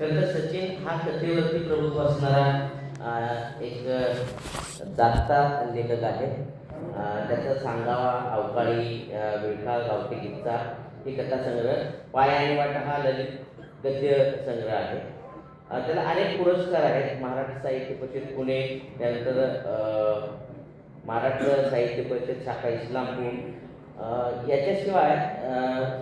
खरं तर सचिन हा कथेवरती प्रभुत्व असणारा एक जागता लेखक आहे. त्याचा सांगावा, अवकाळी, विळखा, गावठी किस्सा ही कथासंग्रह, पाय आणि वाटा हा ललित गद्य संग्रह आहे. त्याला अनेक पुरस्कार आहेत. महाराष्ट्र साहित्य परिषद पुणे, त्यानंतर महाराष्ट्र साहित्य परिषद शाखा इस्लामपूर, याच्याशिवाय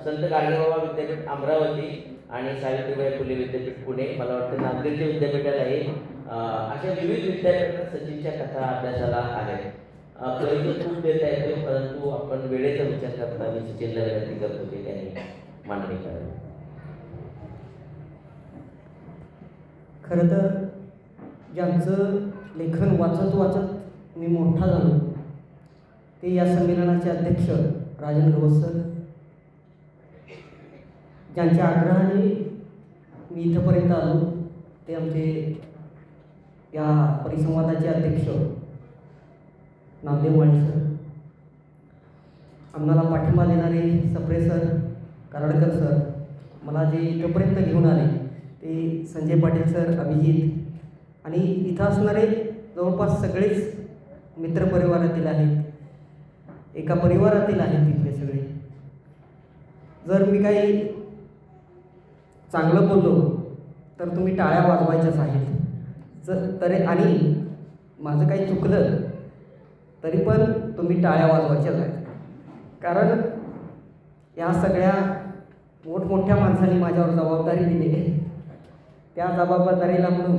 संत गाडगेबाबा विद्यापीठ अमरावती आणि सावित्रीबाई फुले विद्यापीठ पुणे, मला वाटतं नांदेडच्या विद्यापीठालाही अशा विविध विद्यापीठात सचिनच्या कथा अभ्यासाला आहेत. परिचय खूप देता येतो, परंतु आपण वेळेचा विचार करता मी सचिनला विनंती करतो की त्यांनी मांडणी करावी. खरं तर ज्यांचं लेखन वाचत वाचत मी मोठा झालो ते या संमेलनाचे अध्यक्ष राजन गवसर, ज्यांच्या आग्रहाने मी इथंपर्यंत आलो ते आमचे या परिसंवादाचे अध्यक्ष नामदेव माळी सर, आम्हाला पाठिंबा देणारे सप्रे सर, कराडकर सर, मला जे इथंपर्यंत घेऊन आले ते संजय पाटील सर, अभिजित आणि इथं असणारे जवळपास सगळेच मित्रपरिवारातील आहेत, एका परिवारातील आहेत तिथले सगळे. जर मी काही चांगलं बोललो तर तुम्ही टाळ्या वाजवायच्याच आहेत. तरी आणि माझं काही चुकलं तरी पण तुम्ही टाळ्या वाजवायच्याच आहेत. कारण या सगळ्या मोठमोठ्या माणसांनी माझ्यावर जबाबदारी दिली आहे. त्या जबाबदारीला म्हणून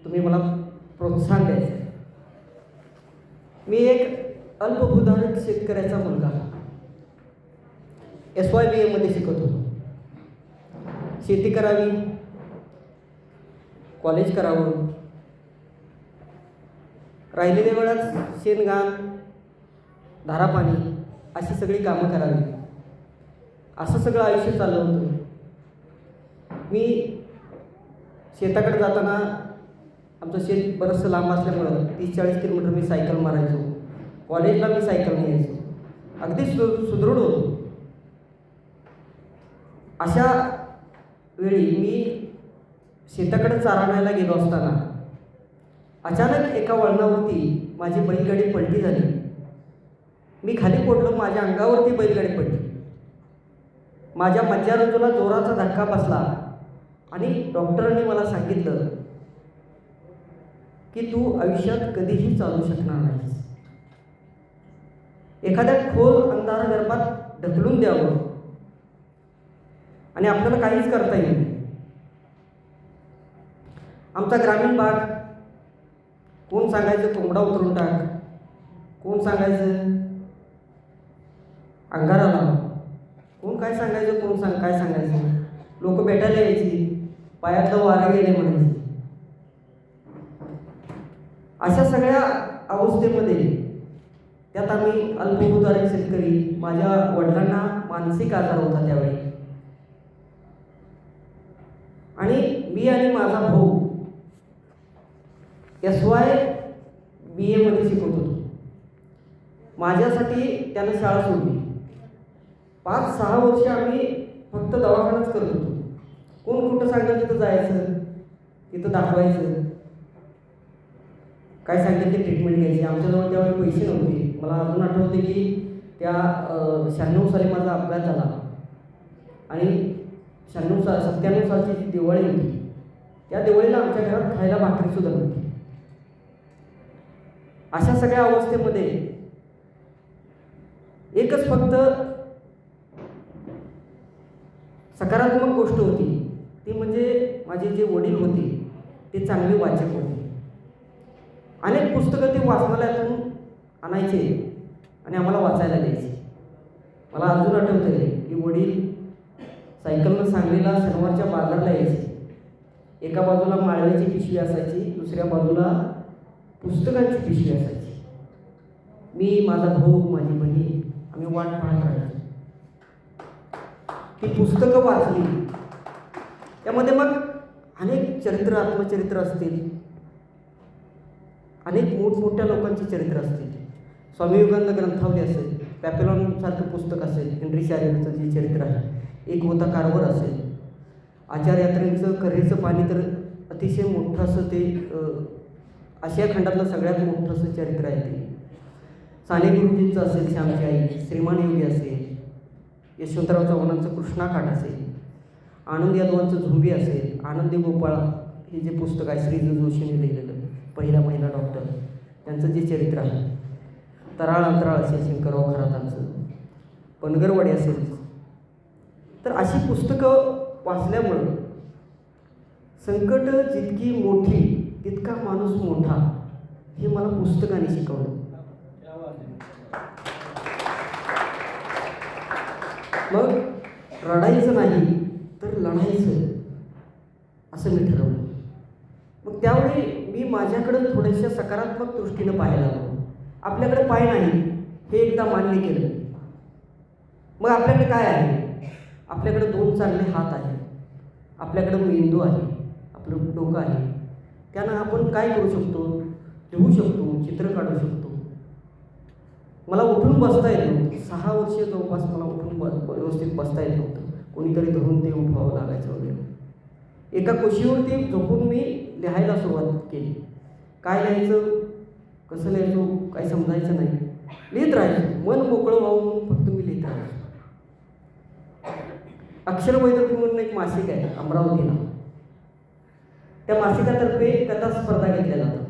तुम्ही मला प्रोत्साहन द्यायचं. मी एक अल्पभूधारक शेतकऱ्याचा मुलगा SYBA मध्ये शिकत होतो. शेती करावी, कॉलेज करावं, राहिलेल्या वेळात शेणघाण, धारापाणी अशी सगळी कामं करावी, असं सगळं आयुष्य चाललं होतं. मी शेताकडे जाताना आमचं शेत बरंचसं लांब असल्यामुळं 30-40 किलोमीटर मी सायकल मारायचो. कॉलेजला मी सायकल यायचो. अगदी सुदृढ होतो. अशा वेळी मी शेताकडे चारा आणायला गेलो असताना अचानक एका वळणावरती माझी बैलगाडी पलटी झाली. मी खाली पडलो, माझ्या अंगावरती बैलगाडी पडली. माझ्या मज्जारंजूला जोराचा धक्का बसला आणि डॉक्टरांनी मला सांगितलं की तू आयुष्यात कधीही चालू शकणार नाहीस. एखाद्या खोल अंधार गर्भात ढकलून द्यावं आणि आपल्याला काहीच करता येईल नाही. आमचा ग्रामीण भाग, कोण सांगायचं कोंबडा उतरून टाक, कोण सांगायचं अंगारा लाव, कोण काय सांगायचं, कोण काय सांगायचं. लोक भेटायला यायची, पायातलं वारं गेले म्हणायचे. अशा सगळ्या अवस्थेमध्ये त्यात आम्ही अल्पभूधारक शेतकरी, माझ्या वडिलांना मानसिक आजार होता त्यावेळी आणि मी आणि माझा भाऊ SYBA मध्ये शिकत होतो. माझ्यासाठी त्यानं शाळा सोडली. 5-6 वर्ष आम्ही फक्त दवाखानाच करत होतो. कोण कुठं सांगेल तिथं जायचं, तिथं दाखवायचं, काय सांगेल ते ट्रीटमेंट घ्यायची. आमच्याजवळ त्यावेळी पैसे नव्हते. मला अजून आठवते की त्या 96 साली माझा अपघात झाला आणि 97 सालची दिवाळी होती. त्या दिवाळीला आमच्या घरात खायला भाकरीसुद्धा नव्हती. अशा सगळ्या अवस्थेमध्ये एकच फक्त सकारात्मक गोष्ट होती, ती म्हणजे माझे जे वडील होते ते चांगले वाचक होते. अनेक पुस्तकं ते वाचनालयातून आणायचे आणि आम्हाला वाचायला द्यायचे. मला अजून आठवतं आहे की वडील सायकलनं सांगलीला शनिवारच्या बाजारला यायचे. एका बाजूला माळव्याची पिशवी असायची, दुसऱ्या बाजूला पुस्तकांची पिशवी असायची. मी, माझा भाऊ, माझी बहीण आम्ही वाट पाहत राहायचो. ती पुस्तकं वाचली, त्यामध्ये मग अनेक चरित्र, आत्मचरित्र असतील, अनेक मोठमोठ्या लोकांची चरित्र असतील. स्वामी विवेकानंद ग्रंथावली असेल, पॅपेलॉन सारखं पुस्तक असेल, हेनरी शायरचं जे चरित्र आहे, एक होता कारवर असेल, आचार्य यात्रेचं कऱ्हेचं पाणी तर अतिशय मोठं असं ते आशिया खंडातलं सगळ्यात मोठं असं चरित्र आहे ते. साने गुरुजींचं असेल श्यामची आई, श्रीमान योगी असेल, यशवंतराव चव्हाणांचं कृष्णाकाठ असेल, आनंद यादवांचं झुंबी असेल, आनंदी गोपाळ हे जे पुस्तक आहे श्री जोशींनी लिहिलेलं, पहिला महिला डॉक्टर, त्यांचं जे चरित्र आहे, तराळ अंतराळ असेल शंकरराव खरातांचं, पनगरवाडी असेल, तर अशी पुस्तकं वाचल्यामुळं संकट जितकी मोठी तितका माणूस मोठा हे मला पुस्तकाने शिकवलं. मग रडायचं नाही तर लढायचं असं मी ठरवलं. मग त्यावेळी मी माझ्याकडं थोड्याशा सकारात्मक दृष्टीनं पाहायला लागलो. आपल्याकडे पाय नाही हे एकदा मान्य केलं. मग आपल्याकडे काय आहे? आपल्याकडे 2 चांगले हात आहेत, आपल्याकडं मेंदू आहे, आपलं डोकं आहे. त्यानं आपण काय करू शकतो? लिहू शकतो, चित्र काढू शकतो. मला उठून बसता येत नव्हतं. 6 वर्ष जवळपास मला उठून व्यवस्थित बसता येत नव्हतं. कोणीतरी धरून ते उठवावं लागायचं वगैरे. एका कुशीवरती झोपून मी लिहायला सुरुवात केली. काय लिहायचं, कसं लिहायचं काही समजायचं नाही. लिहित राहायचं, मन मोकळं व्हावं फक्त मी लिहित राहायचो. अक्षरवैदक म्हणून एक मासिक आहे अमरावतीला, त्या मासिकातर्फे कथा स्पर्धा घेतल्या जातात.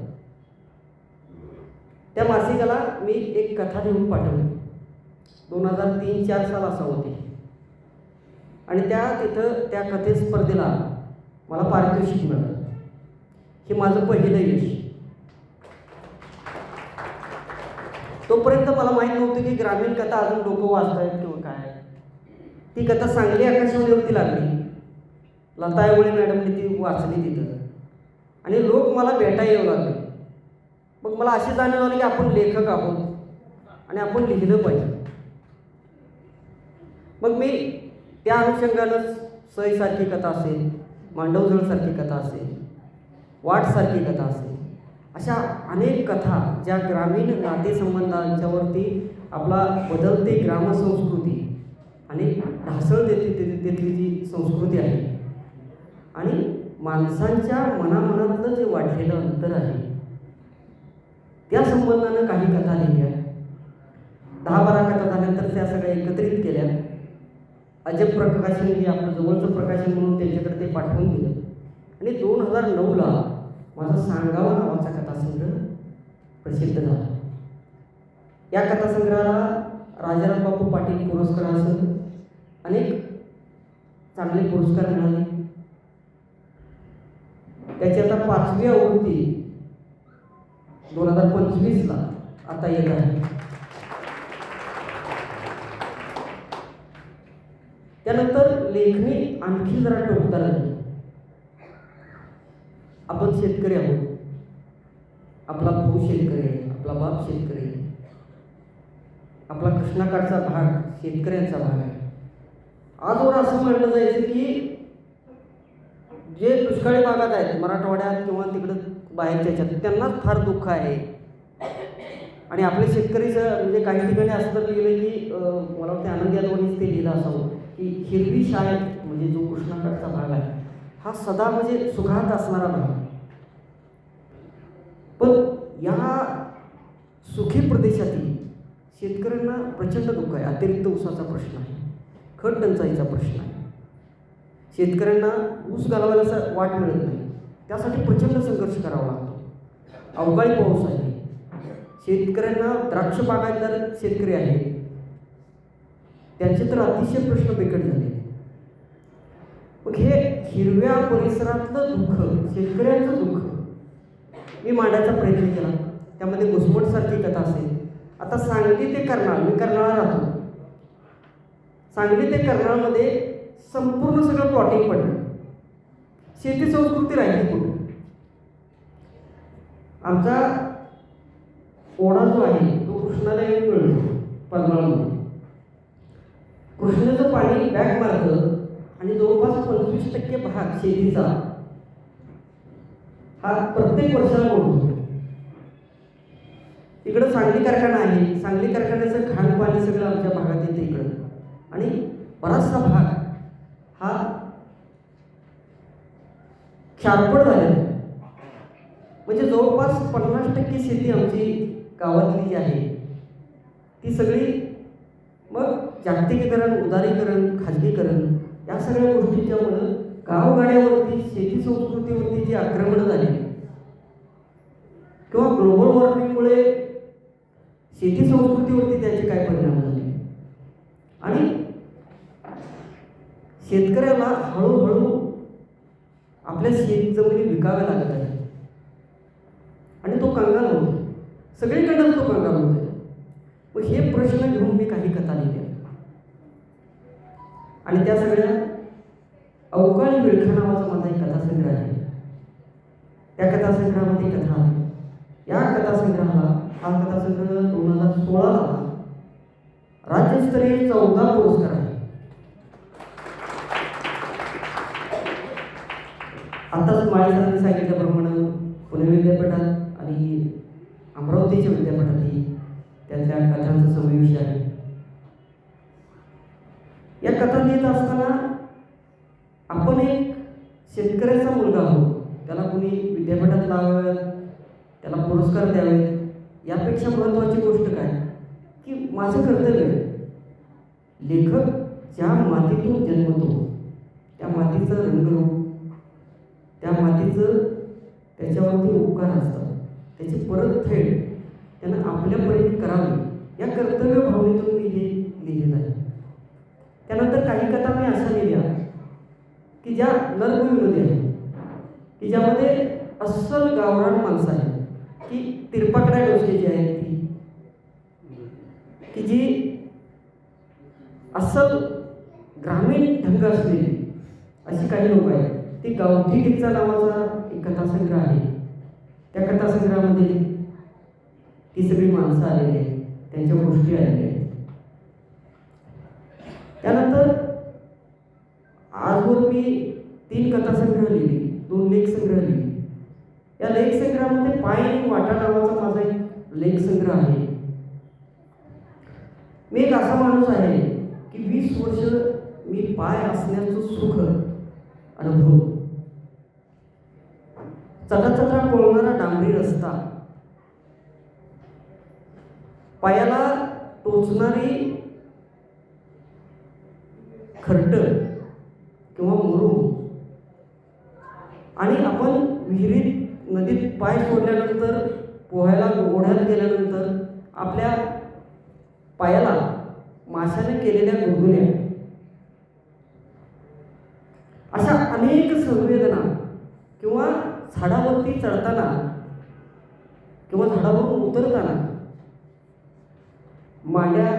त्या मासिकाला मी एक कथा लिहून पाठवली. 2003-04 साल असा होते. आणि तिथं त्या कथे स्पर्धेला मला पारितोषिक मिळालं. हे माझं पहिलं यश. तोपर्यंत मला माहीत नव्हतं की ग्रामीण कथा अजून डोकं वाचतायत किंवा काय. ती कथा सांगली आकाशवाणीवरती लागली. लता एवळे मॅडमने ती वाचली तिथं आणि लोक मला भेटायला येऊ लागले. मग मला अशी जाणीव आली की आपण लेखक आहोत आणि आपण लिहिलं पाहिजे. मग मी त्या अनुषंगानंच सईसारखी कथा असेल, मांडवजळसारखी कथा असेल, वाटसारखी कथा असेल, अशा अनेक कथा ज्या ग्रामीण नातेसंबंधांच्यावरती आपला बदलते ग्रामसंस्कृती आणि ढासळ तिथली जी संस्कृती आहे आणि माणसांच्या मनामनातलं जे वाढलेलं अंतर आहे त्या संबंधानं काही कथा लिहिल्या. 10-12 कथा झाल्यानंतर त्या सगळ्या एकत्रित केल्या. अजब प्रकाशन हे आपलं जवळचं प्रकाशन म्हणून त्यांच्याकडे ते पाठवून दिलं. आणि 2009ला माझा सांगावा नावाचा कथासंग्रह प्रसिद्ध झाला. या कथासंग्रहाला राजाराम बापू पाटील पुरस्कारासह अनेक चांगले पुरस्कार मिळाले. त्याची आता 5वी आवृत्ती 2025ला आता येत आहे. त्यानंतर लेखणी आणखी जरा टोकदार झाली. आपण शेतकरी आहोत, आपला भाऊ शेतकरी आहे, आपला बाप शेतकरी आहे, आपला कृष्णाकाठचा भाग शेतकऱ्यांचा भाग आहे. आजवर असं म्हटलं जायचं की जे दुष्काळी भागात आहेत मराठवाड्यात किंवा तिकडं बाहेरच्या ह्याच्यात त्यांनाच फार दुःख आहे. आणि आपले शेतकरीचं म्हणजे काही ठिकाणी असं तर लिहिलं की मला वाटतं आनंद यादवांनीच ते लिहिलं असावं की हिरवी शाळेत म्हणजे जो कृष्णाकाठचा भाग आहे हा सदा म्हणजे सुखात असणारा भाग. पण या सुखी प्रदेशातील शेतकऱ्यांना प्रचंड दुःख आहे. अतिरिक्त ऊसाचा प्रश्न आहे, खत टंचाईचा प्रश्न आहे. शेतकऱ्यांना ऊस घालवायला वाट मिळत नाही, त्यासाठी प्रचंड संघर्ष करावा लागतो. अवकाळी पाऊस आहे, शेतकऱ्यांना द्राक्ष बागायतदार शेतकरी आहेत त्यांचे तर अतिशय प्रश्न बिकट झाले. मग हे हिरव्या परिसरातलं दुःख, शेतकऱ्यांचं दुःख मी मांडायचा प्रयत्न केला. त्यामध्ये घुसमटसारखी कथा असेल. आता सांगली ते कर्नाळ, मी कर्नाळला राहतो, सांगली ते कर्नाळमध्ये संपूर्ण सगळं प्लॉटिंग पडलं. शेती संस्कृती राहिली कुठं? आमचा ओढा जो आहे तो कृष्णाला येऊन मिळतो पद्मामध्ये. कृष्णाचं पाणी बॅक मारतं आणि जवळपास 25% भाग शेतीचा हा प्रत्येक वर्षाला ओढतो. इकडं सांगली कारखाना आहे, सांगली कारखान्याचं घाण पाणी सगळं आमच्या भागात येतं इकडं. आणि बराचसा भाग हा क्षारपड झालेलं आहे. म्हणजे जवळपास 50% शेती आमची गावातली जी आहे ती सगळी मग जागतिकीकरण, उदारीकरण, खाजगीकरण या सगळ्या गोष्टींच्यामुळं गावगाड्यावरती शेती संस्कृतीवरती जी आक्रमणं झाली किंवा ग्लोबल वॉर्मिंगमुळे शेती संस्कृतीवरती त्याचे काय परिणाम झाले आणि शेतकऱ्याला हळूहळू आपल्या शेतजमिनी विकाव्या लागत आहेत आणि तो कंगाल होतो. सगळीकडे तो कंगाल होतो. मग हे प्रश्न घेऊन मी काही कथा लिहिल्या आणि त्या सगळ्या अवकाळी विळखा नावाचा माझा एक कथासंग्रह आहे. त्या कथासंग्रहामध्ये कथा आहे. या कथासंग्रहाला हा कथासंग्रह 2016ला राज्यस्तरीय 14 पुरस्कार आहे. आताच माळीसरांनी सांगितल्याप्रमाणे पुणे विद्यापीठात आणि अमरावतीच्या विद्यापीठातही त्यातल्या कथांचा समावेश आहे. या कथा लिहित असताना आपण एक शेतकऱ्याचा मुलगा आहोत. त्याला कोणी विद्यापीठात लावाव्यात, त्याला पुरस्कार द्यावेत यापेक्षा महत्त्वाची गोष्ट काय की माझं कर्तव्य लेखक ज्या मातीतून जन्मतो त्या मातीचं रंगरूप, त्या मातीचं त्याच्यावरती उपकार असतात, त्याची परतफेड त्यानं आपल्या परीने करावी या कर्तव्य भावनेतून मी हे लिहिलेलं आहे. त्यानंतर काही कथा मी अशा लिहिल्या की ज्या नरभूमीमध्ये आहे, की ज्यामध्ये अस्सल गावरान माणसं आहेत, की तिरपाकड्या डोसक्याची आहेत, की जी अस्सल ग्रामीण ढंग असलेली अशी काही लोक आहेत. ती गावठी किच्चा नावाचा एक कथासंग्रह आहे. त्या कथासंग्रहामध्ये ती सगळी माणसं आलेली आहेत, त्यांच्या गोष्टी आलेल्या आहेत. त्यानंतर आजवर मी 3 कथासंग्रह लिहिली, 2 लेखसंग्रह लिहिली. या लेखसंग्रहामध्ये पाय आणि वाटा नावाचा माझा एक लेखसंग्रह आहे. मी एक असा माणूस आहे की 20 वर्ष मी पाय असण्याचं सुख अनुभव, चटाचटा पळणारा डांबरी रस्ता, पायाला टोचणारी खरट किंवा मुरुम आणि आपण विहिरीत नदीत पाय सोडल्यानंतर पोहायला ओढ्यात गेल्यानंतर आपल्या पायाला माशाने केलेल्या गुदगुल्या, अशा अनेक संवेदना किंवा झाडावरती चढताना किंवा झाडावरून उतरताना मांड्या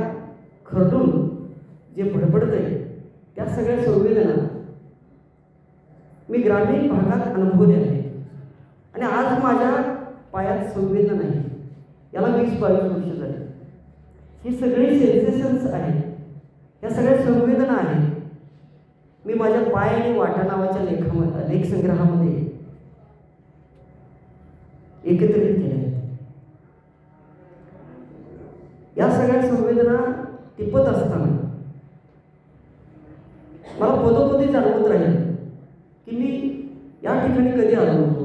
खरडून जे भडभडतंय त्या सगळ्या संवेदना मी ग्रामीण भागात अनुभवल्या आहेत. आणि आज माझ्या पायात संवेदना नाही. याला 20-22 वर्ष झाली. ही सगळी सेन्सेशन्स आहेत, या सगळ्या संवेदना आहेत. मी माझ्या पाय आणि वाटा नावाच्या लेखसंग्रहामध्ये एकत्रित केल्या आहेत. या सगळ्या संवेदना टिपत असताना मला पदोपदी जाणवत राहील की मी या ठिकाणी कधी आलो होतो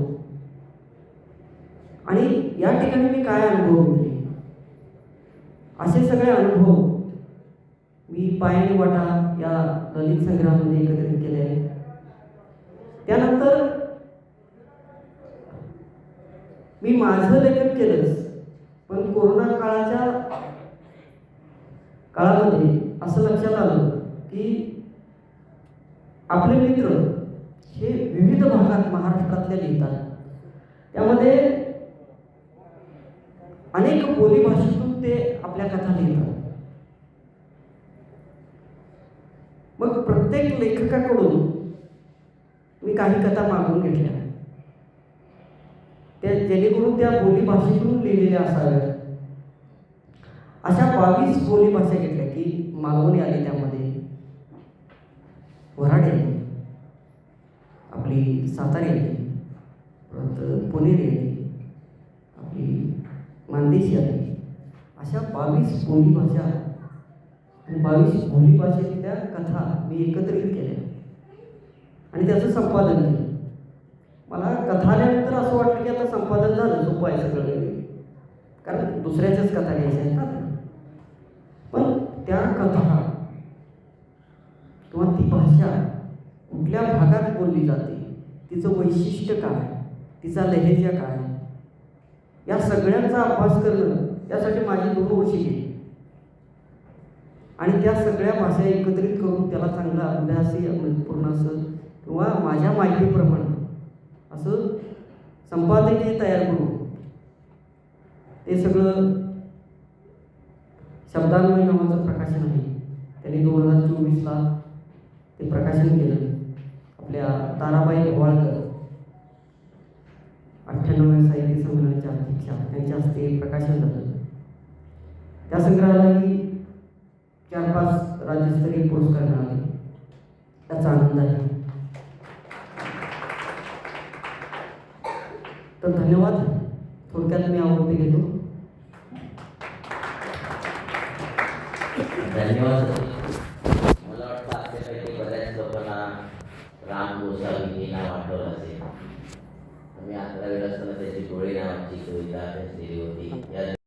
आणि या ठिकाणी मी काय अनुभव घेतले. असे सगळे अनुभव मी पाय आणि वाटा या ललित संग्रहामध्ये एकत्रित केले आहेत. त्यानंतर मी माझं लेखन केलंच, पण कोरोना काळामध्ये असं लक्षात आलं की आपले मित्र हे विविध भागात महाराष्ट्रातल्या लिहितात. त्यामध्ये अनेक बोलीभाषेतून ते आपल्या कथा लिहितात. मग प्रत्येक लेखकाकडून मी काही कथा मागून घेतल्या, त्या जेणेकरून त्या बोलीभाषेतून लिहिलेल्या असाव्यात. अशा 22 बोलीभाषा घेतल्या की मालवणी आली, त्यामध्ये वऱ्हाडी आली, आपली सातारी आली, परत पुणेरी आली, आपली मानदेशी आली. अशा 22 बोलीभाषा आणि 22 बोलीभाषेतल्या कथा मी एकत्रित केल्या आणि त्याचं संपादन केलं. मला कथा आल्यानंतर असं वाटलं की आता संपादन झालं, सोपं आहे सगळं, कारण दुसऱ्याच्याच कथा घ्यायच्या आहेत ना. पण त्या कथा किंवा ती भाषा कुठल्या भागात बोलली जाते, तिचं वैशिष्ट्य काय, तिचा लहेजा काय, या सगळ्यांचा अभ्यास करणं यासाठी माझी 2 वर्ष गेली. आणि त्या सगळ्या भाषा एकत्रित करून त्याला चांगला अभ्यासी पूर्ण असं किंवा माझ्या माहितीप्रमाणे असं संपादकीय तयार करून ते सगळं शब्दान्वय नावाचं प्रकाशन आहे, त्यांनी 2024ला ते प्रकाशन केलं. आपल्या ताराबाई भोवाळकर 98व्या साहित्य संमेलनाच्या अध्यक्षा त्यांच्या हस्ते प्रकाशन झालं. त्या संग्रहालाही 4-5 राज्यस्तरीय पुरस्कार मिळाले, त्याचा आनंद आहे. तर धन्यवाद. थोडक्यात मी आवडते घेतो. धन्यवाद. मला वाटतं आपल्यापैकी बऱ्याच लोकांना राम गोसावी हे नाव आठवलं असेल. मी 11वी असताना त्याची गोळी नावाची कविता त्याची लिहिली होती.